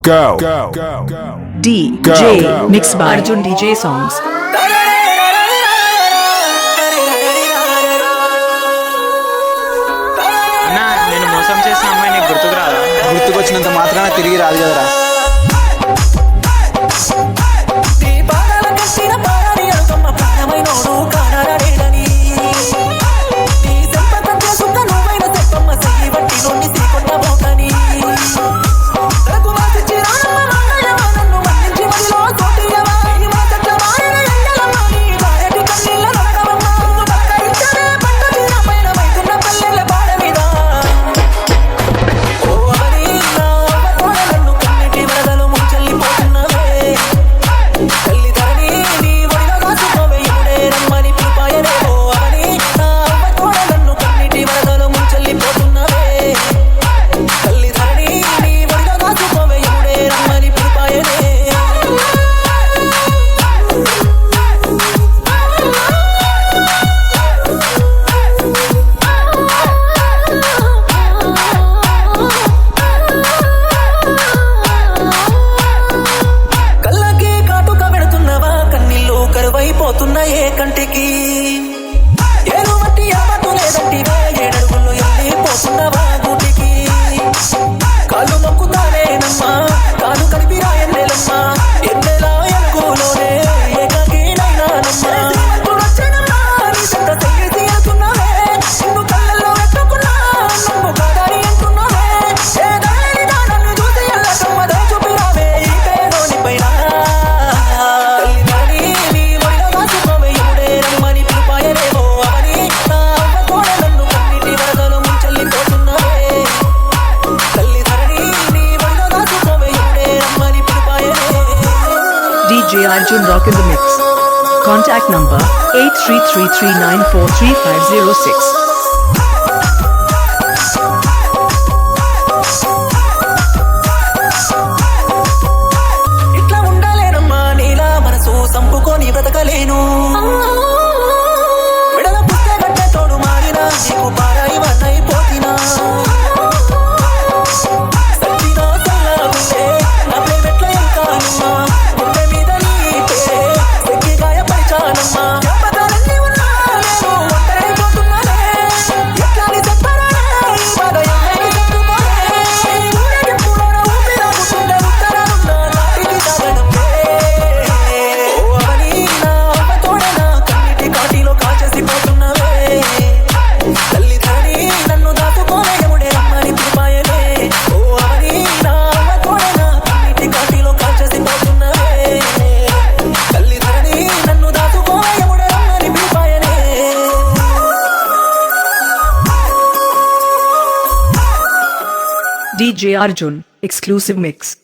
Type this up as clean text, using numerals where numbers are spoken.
Go. DJ mixed by Arjun DJ songs. అన్నా నేను మోసం చేసిన అమ్మాయి నీకు గుర్తుకు రాదా? గుర్తుకొచ్చినంత మాత్రాన తిరిగి రాదు కదరా. పోతున్నాయే కంటికి ఏను బట్టి అమ్మటు లేదంటివే ఏడడుగుల్లో ఎల్లి పోతున్నవా గూటికి కాళ్ళు మొక్కుతానేనమ్మా కాలు కలిపి రాయన్నేలమ్మా ఎన్నెలా ఎనుగులోనే ఏకాకినైనానమ్మా DJ Arjun Rock in the Mix. Contact number 8333943506. ఇట్లా ఉండాలేనమ్మా నీలా మనసు సంపుకొని బ్రతకలేను విడల పుస్తే గట్టే తోడు మారినా నీకు పారాయి వన్నైపోతినా సచ్చినా సల్లాగుండే నా ప్రేమెట్ల ఎంకానమ్మా గుండె మీద నీ పేరే ఎక్కి గాయపరిచానమ్మా జ్ఞాపకాలన్నీ ఉన్నా నేను ఒంటరైపోతున్నానే ఎట్లా నీ చెప్పరానే ఈ బాధ ఎన్నైనా చెప్పుకోనే ఊరేగింపులోన ఊపిరాగుతుండే ఉత్తరాలున్న నాటికి సాగనంపే ఓ అవని నా అవ్వతోడే నా కన్నిటి కాటిలో కాచేసిపోతున్నవే తల్లి ధరణి నన్ను దాచుకోనే ఎముడే రమ్మని పిలిపాయనే ఓ అవని నా అవ్వతోడే నా కన్నిటి కాటిలో కాచేసిపోతున్నవే తల్లి ధరణి నన్ను దాచుకోనే ఎముడే రమ్మని పిలిపాయనే DJ Arjun exclusive mix.